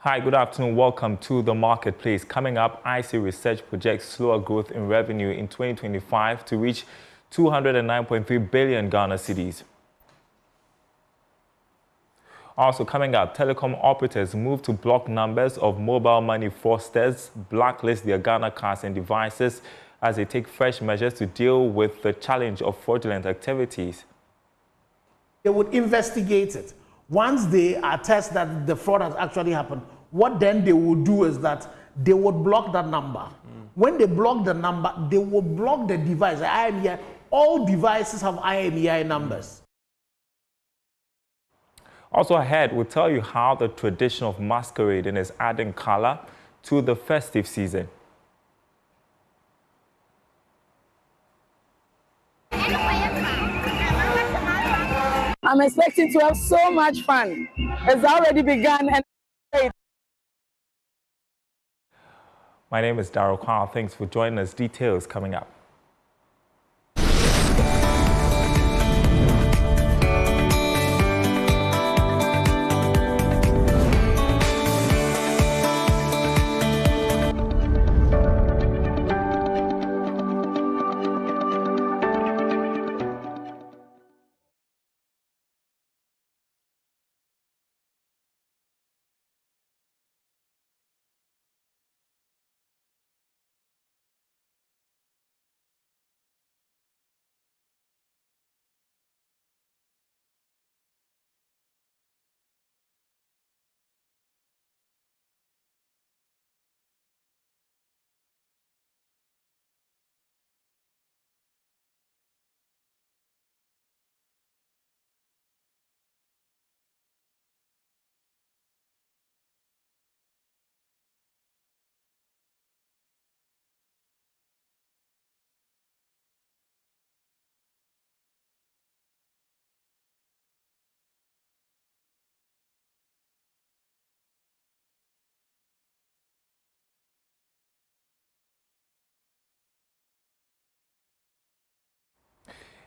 Hi, good afternoon. Welcome to the marketplace. Coming up, IC Research projects slower growth in revenue in 2025 to reach 209.3 billion Ghana cedis. Also coming up, telecom operators move to block numbers of mobile money fraudsters, blacklist their Ghana cards and devices as they take fresh measures to deal with the challenge of fraudulent activities. They would investigate it. Once they attest that the fraud has actually happened, what then they will do is that they would block that number. When they block the number, they will block the device, the IMEI. All devices have IMEI numbers. Also ahead, we'll tell you how the tradition of masquerading is adding color to the festive season. I'm expecting to have so much fun. It's already begun and My name is Daryl Carl. Thanks for joining us. Details coming up.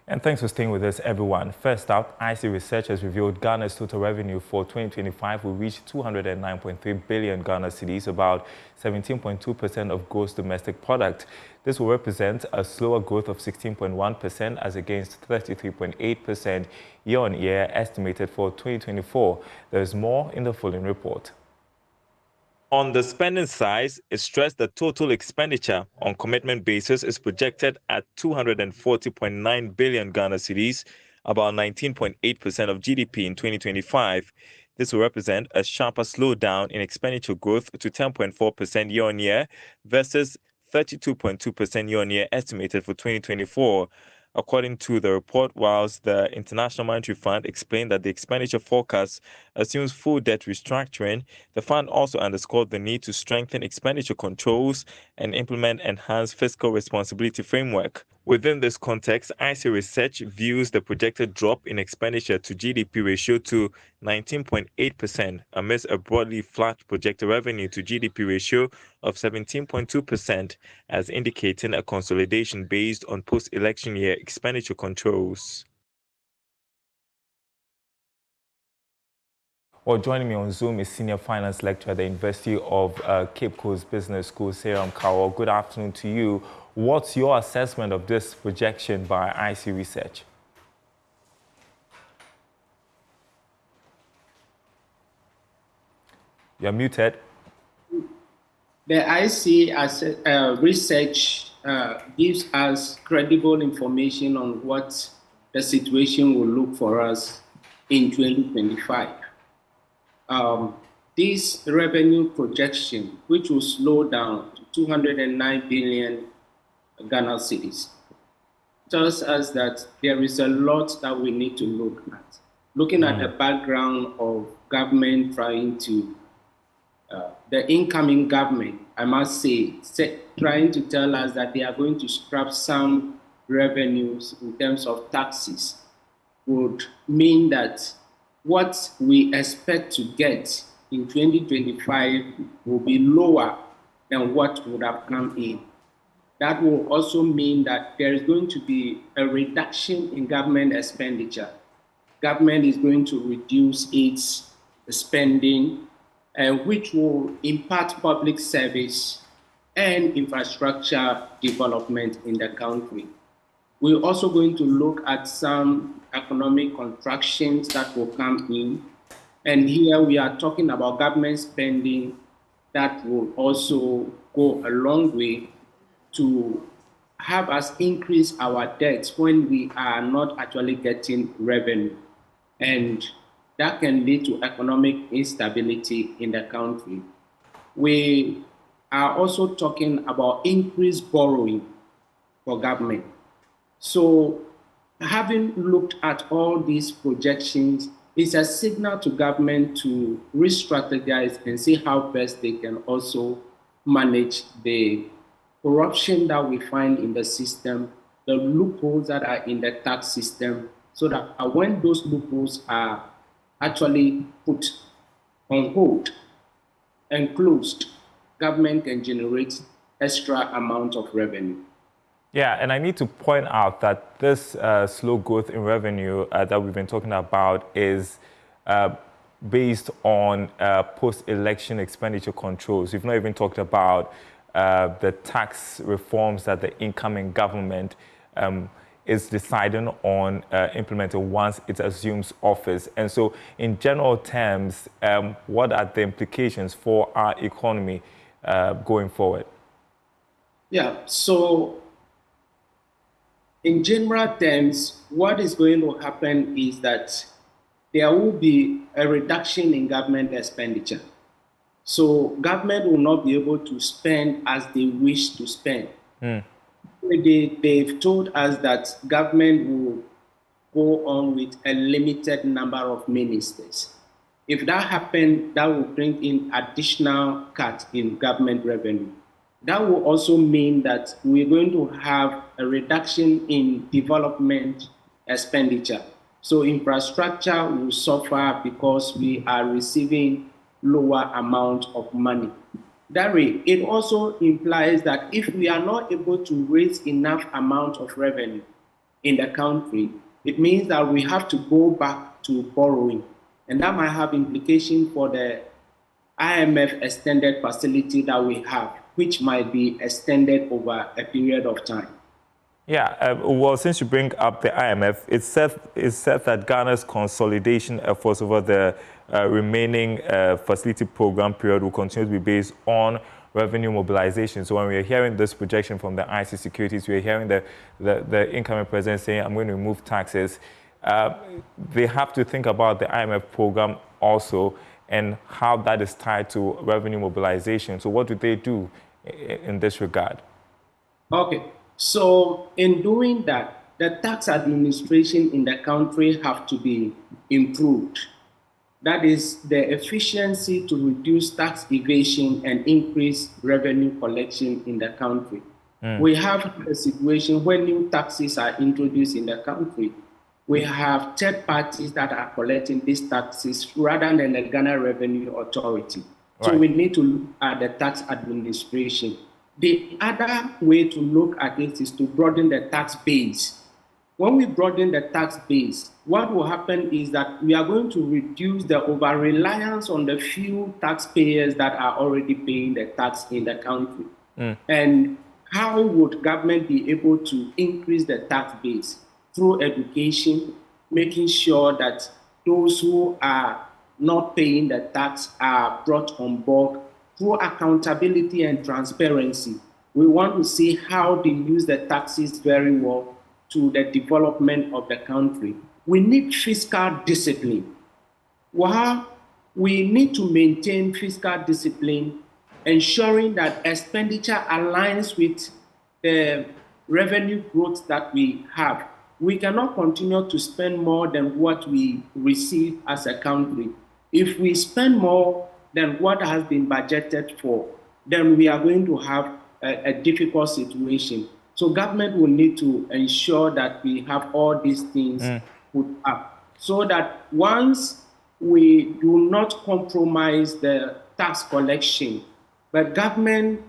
And thanks for staying with us, everyone. First up, IC Research has revealed Ghana's total revenue for 2025 will reach 209.3 billion Ghana cedis, about 17.2% of gross domestic product. This will represent a slower growth of 16.1% as against 33.8% year-on-year estimated for 2024. There is more in the following report. On the spending side, it stressed that total expenditure on commitment basis is projected at 240.9 billion Ghana cedis, about 19.8% of GDP in 2025. This will represent a sharper slowdown in expenditure growth to 10.4% year-on-year versus 32.2% year-on-year estimated for 2024. According to the report, whilst the International Monetary Fund explained that the expenditure forecast assumes full debt restructuring, the fund also underscored the need to strengthen expenditure controls and implement enhanced fiscal responsibility framework. Within this context, IC Research views the projected drop in expenditure to GDP ratio to 19.8% amidst a broadly flat projected revenue to GDP ratio of 17.2%, as indicating a consolidation based on post-election year expenditure controls. Well, joining me on Zoom is Senior Finance Lecturer at the University of Cape Coast Business School, Seram Kawa. Good afternoon to you. What's your assessment of this projection by IC Research? You're muted. The IC research gives us credible information on what the situation will look for us in 2025. This revenue projection, which will slow down to 209 billion Ghana cedis, tells us that there is a lot that we need to look at. Looking at the background of government trying to, the incoming government, I must say, trying to tell us that they are going to scrap some revenues in terms of taxes, would mean that what we expect to get in 2025 will be lower than what would have come in. That will also mean that there is going to be a reduction in government expenditure. Government is going to reduce its spending which will impact public service and infrastructure development in the country. We're also going to look at some economic contractions that will come in. And here we are talking about government spending that will also go a long way to have us increase our debts when we are not actually getting revenue. And that can lead to economic instability in the country. We are also talking about increased borrowing for government. So having looked at all these projections, it's a signal to government to re-strategize and see how best they can also manage the corruption that we find in the system, the loopholes that are in the tax system, so that when those loopholes are actually put on hold and closed, government can generate extra amount of revenue. Yeah, and I need to point out that this slow growth in revenue that we've been talking about is based on post-election expenditure controls. We've not even talked about the tax reforms that the incoming government is deciding on implementing once it assumes office. And so in general terms, what are the implications for our economy going forward? Yeah, so in general terms, what is going to happen is that there will be a reduction in government expenditure. So government will not be able to spend as they wish to spend. They've told us that government will go on with a limited number of ministers. If that happens, that will bring in additional cut in government revenue. That will also mean that we're going to have a reduction in development expenditure. So infrastructure will suffer because we are receiving lower amount of money. That way, it also implies that if we are not able to raise enough amount of revenue in the country, it means that we have to go back to borrowing. And that might have implications for the IMF extended facility that we have, which might be extended over a period of time. Yeah, well, since you bring up the IMF, it's said that Ghana's consolidation efforts over the remaining facility program period will continue to be based on revenue mobilization. So when we're hearing this projection from the IC Securities, we're hearing the incoming president saying, I'm going to remove taxes. They have to think about the IMF program also and how that is tied to revenue mobilization. So what do they do in this regard? Okay, so in doing that, the tax administration in the country have to be improved. That is the efficiency to reduce tax evasion and increase revenue collection in the country. We have a situation when new taxes are introduced in the country. We have third parties that are collecting these taxes rather than the Ghana Revenue Authority. So we need to look at the tax administration. The other way to look at it is to broaden the tax base. When we broaden the tax base, what will happen is that we are going to reduce the over-reliance on the few taxpayers that are already paying the tax in the country. And how would government be able to increase the tax base? Through education, making sure that those who are not paying the tax are brought on board. Through accountability and transparency, we want to see how they use the taxes very well to the development of the country. We need fiscal discipline. While we need to maintain fiscal discipline, ensuring that expenditure aligns with the revenue growth that we have. We cannot continue to spend more than what we receive as a country. If we spend more than what has been budgeted for, then we are going to have a difficult situation. So government will need to ensure that we have all these things put up so that once we do not compromise the tax collection, but government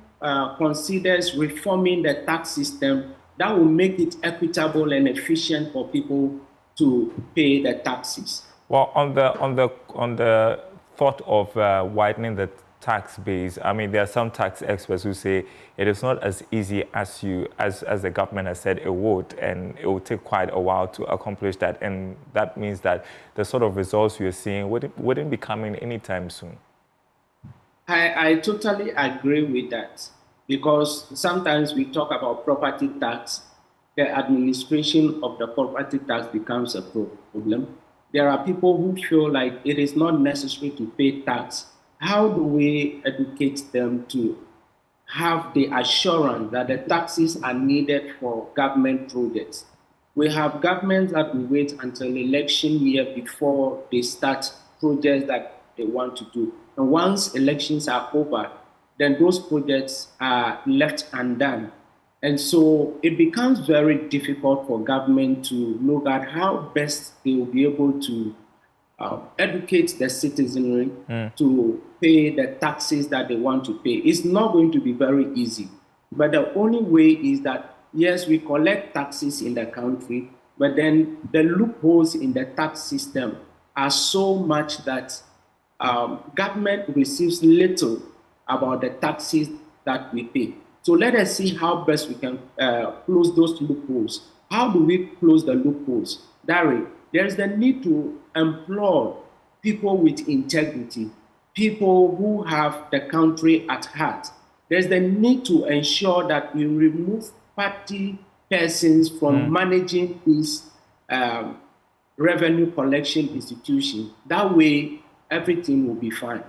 considers reforming the tax system, that will make it equitable and efficient for people to pay the taxes. Well, on the thought of widening the tax base? I mean, there are some tax experts who say it is not as easy as the government has said it would, and it will take quite a while to accomplish that. And that means that the sort of results we are seeing wouldn't be coming anytime soon. I totally agree with that, because sometimes we talk about property tax, the administration of the property tax becomes a problem. There are people who feel like it is not necessary to pay tax. How do we educate them to have the assurance that the taxes are needed for government projects? We have governments that will wait until election year before they start projects that they want to do. And once elections are over, then those projects are left undone. And so it becomes very difficult for government to look at how best they will be able to educate the citizenry to pay the taxes that they want to pay. It's not going to be very easy. But the only way is that, yes, we collect taxes in the country, but then the loopholes in the tax system are so much that government receives little about the taxes that we pay. So let us see how best we can close those loopholes. How do we close the loopholes? Darry, there is the need to employ people with integrity, people who have the country at heart. There's the need to ensure that we remove party persons from managing these revenue collection institutions. That way, everything will be fine.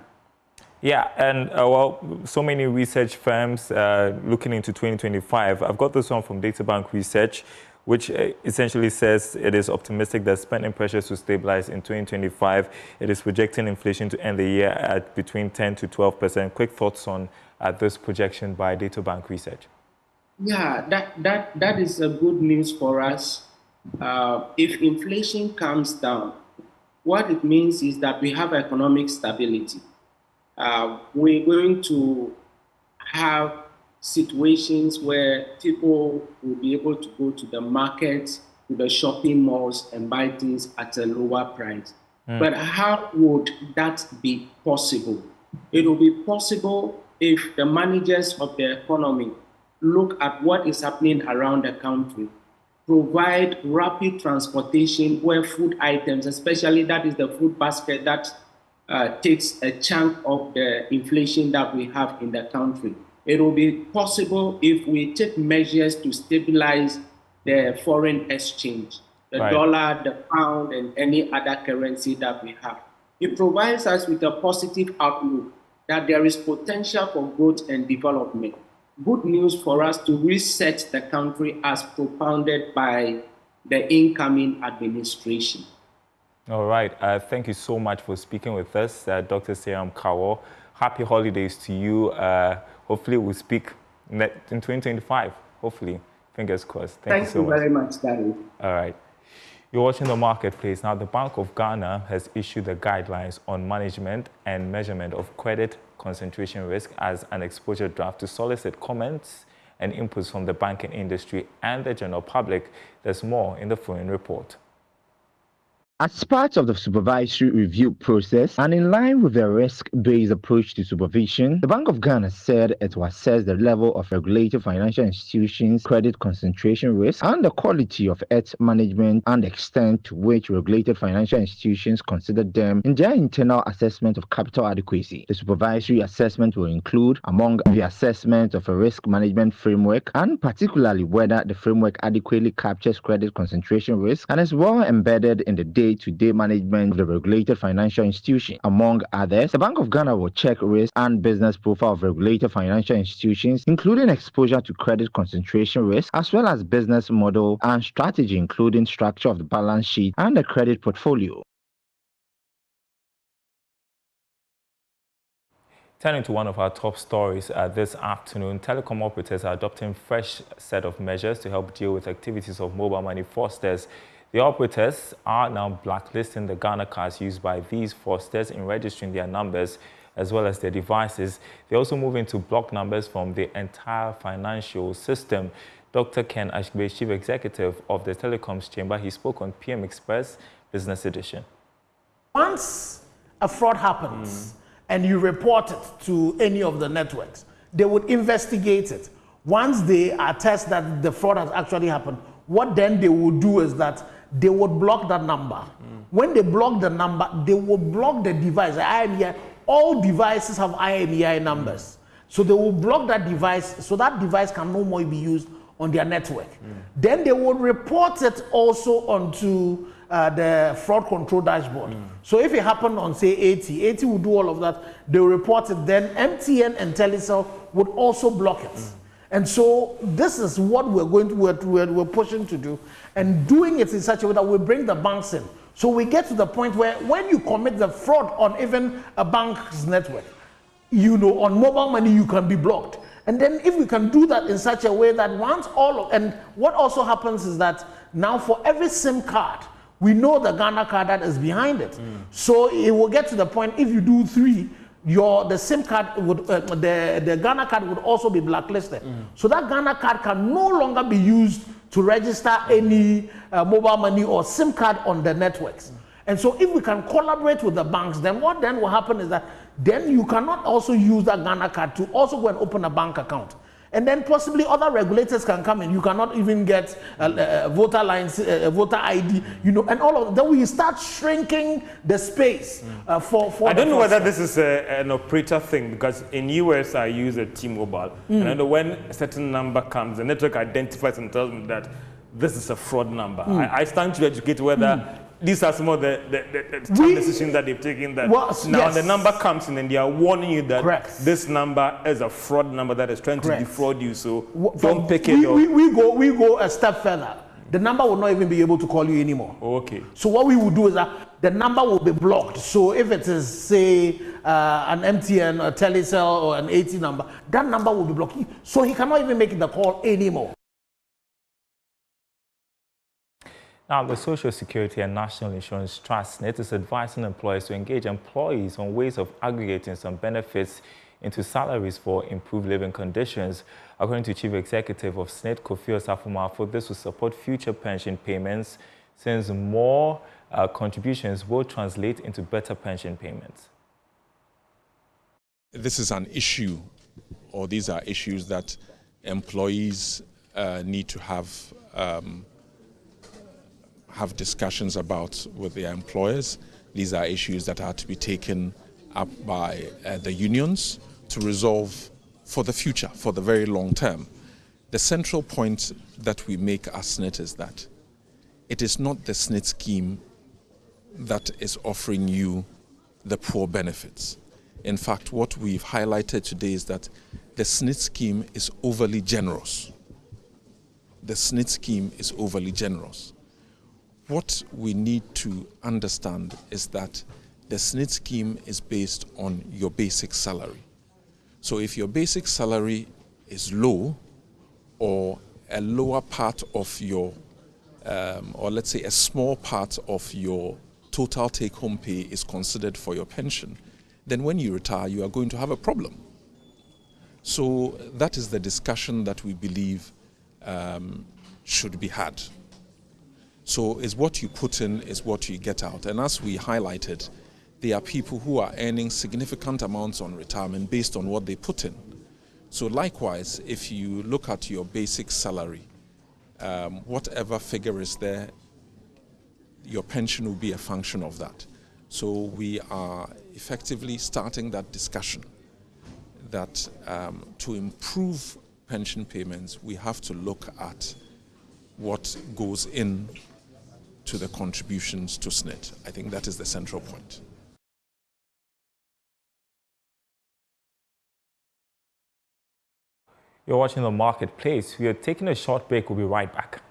Yeah, and well, so many research firms looking into 2025. I've got this one from Databank Research, which essentially says it is optimistic that spending pressures will stabilize in 2025. It is projecting inflation to end the year at between 10 to 12%. Quick thoughts on this projection by Databank Research? Yeah, that is a good news for us. If inflation comes down, what it means is that we have economic stability. We're going to have situations where people will be able to go to the market, to the shopping malls, and buy things at a lower price. But how would that be possible? It will be possible if the managers of the economy look at what is happening around the country, provide rapid transportation where food items, especially that is the food basket that takes a chunk of the inflation that we have in the country. It will be possible if we take measures to stabilize the foreign exchange, the dollar, the pound, and any other currency that we have. It provides us with a positive outlook that there is potential for growth and development. Good news for us to reset the country as propounded by the incoming administration. All right. Thank you so much for speaking with us, Dr. Seyam Kawo. Happy holidays to you. Hopefully we'll speak in 2025. Hopefully. Fingers crossed. Thank you so much. Very much, Darry. All right. You're watching The Marketplace. Now, the Bank of Ghana has issued the guidelines on management and measurement of credit concentration risk as an exposure draft to solicit comments and inputs from the banking industry and the general public. There's more in the following report. As part of the supervisory review process and in line with the risk-based approach to supervision, the Bank of Ghana said it will assess the level of regulated financial institutions' credit concentration risk and the quality of its management and the extent to which regulated financial institutions consider them in their internal assessment of capital adequacy. The supervisory assessment will include, among the assessment of a risk management framework, and particularly whether the framework adequately captures credit concentration risk and is well embedded in the day-to-day management of the regulated financial institution. Among others, the Bank of Ghana will check risk and business profile of regulated financial institutions, including exposure to credit concentration risk, as well as business model and strategy, including structure of the balance sheet and the credit portfolio. Turning to one of our top stories this afternoon, telecom operators are adopting a fresh set of measures to help deal with activities of mobile money fraudsters. The operators are now blacklisting the Ghana cards used by these fraudsters in registering their numbers as well as their devices. They're also moving to block numbers from the entire financial system. Dr. Ken Ashbe, Chief Executive of the Telecoms Chamber, he spoke on PM Express Business Edition. Once a fraud happens and you report it to any of the networks, they would investigate it. Once they attest that the fraud has actually happened, what then they will do is that they would block that number. When they block the number, they will block the device, the IMEI. All devices have IMEI numbers. So they will block that device, so that device can no more be used on their network. Then they will report it also onto the fraud control dashboard. So if it happened on, say, 80 will do all of that. They will report it. Then MTN and Telecel would also block it. And so this is what we're pushing to do, and doing it in such a way that we bring the banks in. So we get to the point where when you commit the fraud on even a bank's network, you know, on mobile money, you can be blocked. And then if we can do that in such a way that once and what also happens is that now for every SIM card, we know the Ghana card that is behind it. So it will get to the point, if you do 3, the SIM card would, the Ghana card would also be blacklisted. So that Ghana card can no longer be used to register any mobile money or SIM card on the networks. And so if we can collaborate with the banks, then what then will happen is that then you cannot also use that Ghana card to also go and open a bank account. And then possibly other regulators can come in. You cannot even get voter lines, voter ID, you know, and all of that. We start shrinking the space for. I don't know whether this is an operator thing, because in US I use a T-Mobile, and I know when a certain number comes, the network identifies and tells me that this is a fraud number. I stand to educate whether these are some of the decisions that they've taken, that now the number comes in and they are warning you that this number is a fraud number that is trying to defraud you, so don't pick it up. We go a step further. The number will not even be able to call you anymore. Okay. So what we will do is that the number will be blocked. So if it is, say, an MTN, a Telecel, or an 80 number, that number will be blocked. So he cannot even make the call anymore. Now, the Social Security and National Insurance Trust SSNIT is advising employers to engage employees on ways of aggregating some benefits into salaries for improved living conditions. According to Chief Executive of SSNIT, Kofi Osafo, this will support future pension payments, since more contributions will translate into better pension payments. This is an issue, or these are issues that employees need to have discussions about with their employers. These are issues that are to be taken up by the unions to resolve for the future, for the very long term. The central point that we make as SSNIT is that it is not the SSNIT scheme that is offering you the poor benefits. In fact, what we've highlighted today is that the SSNIT scheme is overly generous. The SSNIT scheme is overly generous. What we need to understand is that the SSNIT scheme is based on your basic salary. So if your basic salary is low, or a lower part of your, or let's say a small part of your total take-home pay is considered for your pension, then when you retire, you are going to have a problem. So that is the discussion that we believe should be had. So is what you put in is what you get out. And as we highlighted, there are people who are earning significant amounts on retirement based on what they put in. So likewise, if you look at your basic salary, whatever figure is there, your pension will be a function of that. So we are effectively starting that discussion that to improve pension payments, we have to look at what goes in to the contributions to SSNIT. I think that is the central point. You're watching The Marketplace. We are taking a short break. We'll be right back.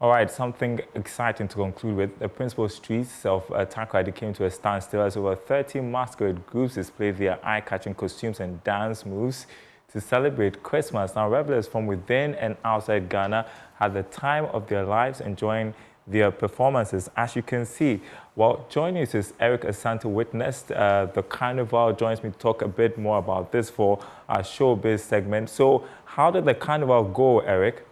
All right, something exciting to conclude with. The principal streets of Takoradi came to a standstill as over 30 masquerade groups displayed their eye-catching costumes and dance moves to celebrate Christmas. Now, revelers from within and outside Ghana had the time of their lives enjoying their performances. As you can see, well, joining us is Eric Asante, witnessed the Carnival. Joins me to talk a bit more about this for our showbiz segment. So, how did the Carnival go, Eric?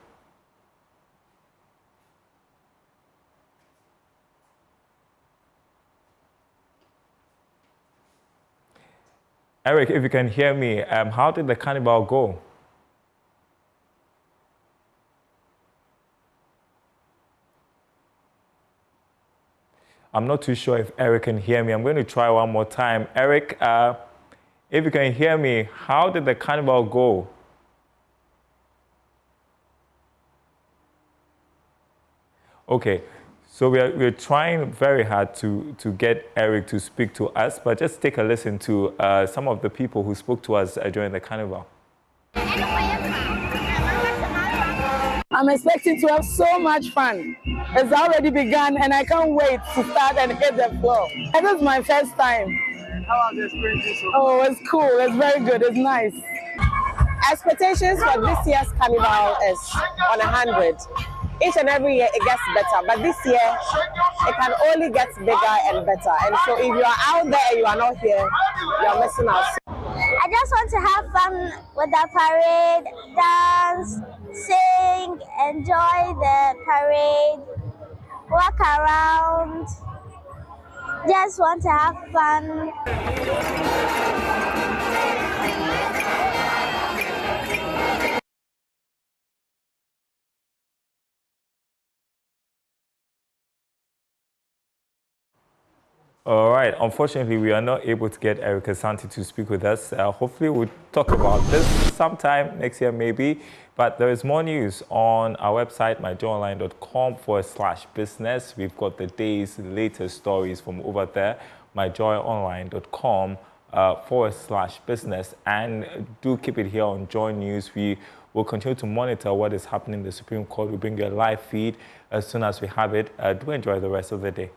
Eric, if you can hear me, how did the Carnival go? I'm not too sure if Eric can hear me. I'm going to try one more time. Eric, if you can hear me, how did the Carnival go? Okay. So we're trying very hard to get Eric to speak to us, but just take a listen to some of the people who spoke to us during the Carnival. I'm expecting to have so much fun. It's already begun and I can't wait to start and hit the floor. And this is my first time. How was the experience? Oh, it's cool. It's very good. It's nice. Expectations for this year's Carnival is on 100. Each and every year it gets better, but this year it can only get bigger and better. And so if you are out there and you are not here, you are missing out. I just want to have fun with the parade, dance, sing, enjoy the parade, walk around. Just want to have fun. All right. Unfortunately, we are not able to get Eric Asante to speak with us. Hopefully, we'll talk about this sometime next year, maybe. But there is more news on our website, myjoyonline.com/business. We've got the day's latest stories from over there, myjoyonline.com/business. And do keep it here on Joy News. We will continue to monitor what is happening in the Supreme Court. We'll bring you a live feed as soon as we have it. Do enjoy the rest of the day.